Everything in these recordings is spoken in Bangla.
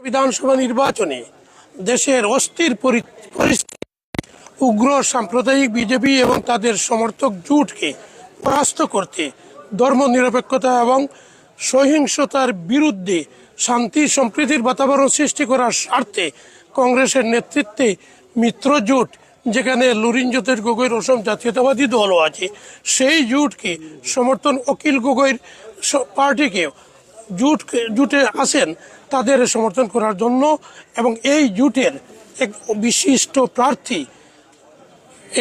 বিধানসভা নির্বাচনে দেশের অস্থির পরিস্থিতি উগ্র সাম্প্রদায়িক বিজেপি এবং তাদের সমর্থক জোটকে পরাস্ত করতে ধর্মনিরপেক্ষতা এবং সহিংসতার বিরুদ্ধে শান্তি সম্প্রীতির বাতাবরণ সৃষ্টি করার স্বার্থে কংগ্রেসের নেতৃত্বে মিত্র জোট, যেখানে লুরিনজ্যোতির গগৈর অসম জাতীয়তাবাদী দলও আছে, সেই জোটকে সমর্থন অখিল গগৈর পার্টিকে জোটে আসেন তাদের সমর্থন করার জন্য। এবং এই জোটের এক বিশিষ্ট প্রার্থী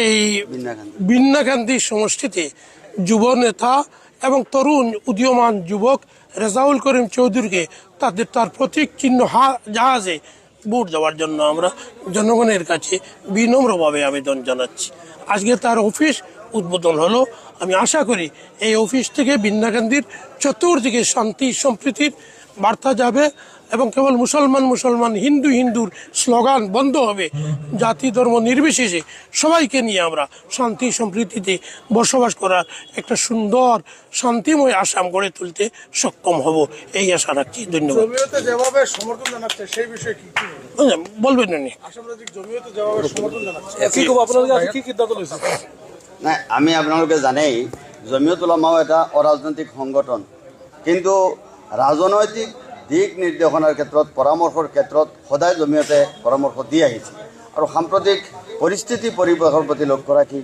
এই বিন্নাকান্দি সমষ্টিতে যুব নেতা এবং তরুণ উদীয়মান যুবক রেজাউল করিম চৌধুরীকে তার প্রতীক চিহ্ন জাহাজে ভোট দেওয়ার জন্য আমরা জনগণের কাছে বিনম্রভাবে আবেদন জানাচ্ছি। আজকে তার অফিস উদ্বোধন হলো। আমি আশা করি এই অফিস থেকে বিন্নাকান্দির চতুর্দিকে শান্তি সম্প্রীতির বার্তা যাবে এবং কেবল মুসলমান হিন্দুর স্লোগান বন্ধ হবে। জাতি ধর্ম নির্বিশেষে সবাইকে নিয়ে আমরা শান্তি সম্প্রীতিতে বসবাস করার একটা সুন্দর শান্তিময় আসাম গড়ে তুলতে সক্ষম হব, এই আশা রাখছি। ধন্যবাদ। যেভাবে সমর্থন জানাচ্ছে সেই বিষয়ে কি বলবেন? না, আমি আপোনালোকে জানেই জমিয়ত উলামাও এটা অৰাজনৈতিক সংগঠন, কিন্তু ৰাজনৈতিক দিক নিৰ্দেশনাৰ ক্ষেত্ৰত পৰামৰ্শৰ ক্ষেত্ৰত সদায় জমিয়তে পৰামৰ্শ দি আহিছে। আৰু সাম্প্ৰতিক পৰিস্থিতি পৰিৱেশৰ প্ৰতি লক্ষ্য ৰাখি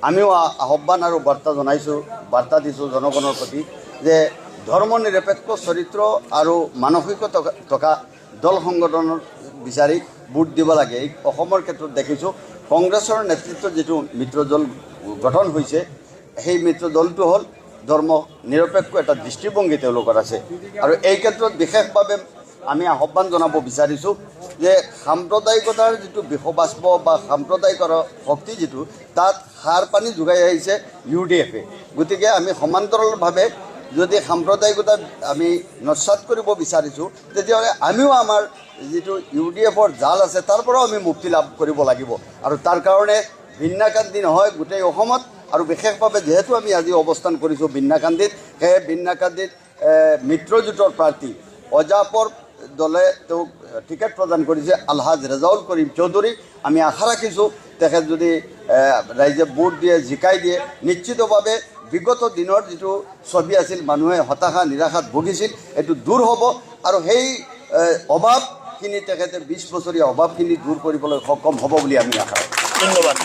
আমিও আহ্বান আৰু বাৰ্তা দিছোঁ জনগণৰ প্ৰতি যে ধৰ্ম নিৰপেক্ষ চৰিত্ৰ আৰু মানসিকতা থকা দল সংগঠনৰ বিচাৰি ভোট দিব লাগে। এই অসমৰ ক্ষেত্ৰত দেখিছোঁ কংগ্ৰেছৰ নেতৃত্বত যিটো মিত্ৰ দল গঠন হৈছে, সেই মিত্ৰ দলটো হ'ল ধৰ্ম নিৰপেক্ষ এটা দৃষ্টিভংগী তেওঁলোকৰ আছে। আৰু এই ক্ষেত্ৰত বিশেষভাৱে আমি আহ্বান জনাব বিচাৰিছোঁ যে সাম্প্ৰদায়িকতাৰ যিটো বিষবাষ্প বা সাম্প্ৰদায়িকৰ শক্তি যিটো তাত সাৰ পানী যোগাই আহিছে UDF-এ। গতিকে আমি সমান্তৰালভাৱে যদি সাম্প্ৰদায়িকতা আমি নস্যাৎ কৰিব বিচাৰিছোঁ, তেতিয়াহ'লে আমিও আমাৰ যিটো UDF-ৰ জাল আছে তাৰ পৰাও আমি মুক্তি লাভ কৰিব লাগিব। আৰু তাৰ কাৰণে বিন্নাকান্দি নহয়, গোটেই অসমত আৰু বিশেষভাৱে যিহেতু আমি আজি অৱস্থান কৰিছোঁ বিন্নাকান্দিত, সেই বিন্নাকান্দিত মিত্ৰজোঁটৰ প্ৰাৰ্থী অজাপৰ দলে তেওঁক টিকেট প্ৰদান কৰিছে আলহাজ ৰেজাউল কৰিম চৌধুৰী। আমি আশা ৰাখিছোঁ তেখেত যদি ৰাইজে ভোট দিয়ে, জিকাই দিয়ে, নিশ্চিতভাৱে বিগত দিনৰ যিটো ছবি আছিল, মানুহে হতাশা নিৰাশাত ভুগিছিল, এইটো দূৰ হ'ব। আৰু সেই অভাৱখিনি তেখেতে 20 বছৰীয়া অভাৱখিনি দূৰ কৰিবলৈ সক্ষম হ'ব বুলি আমি আশা ৰাখোঁ। ধন্যবাদ।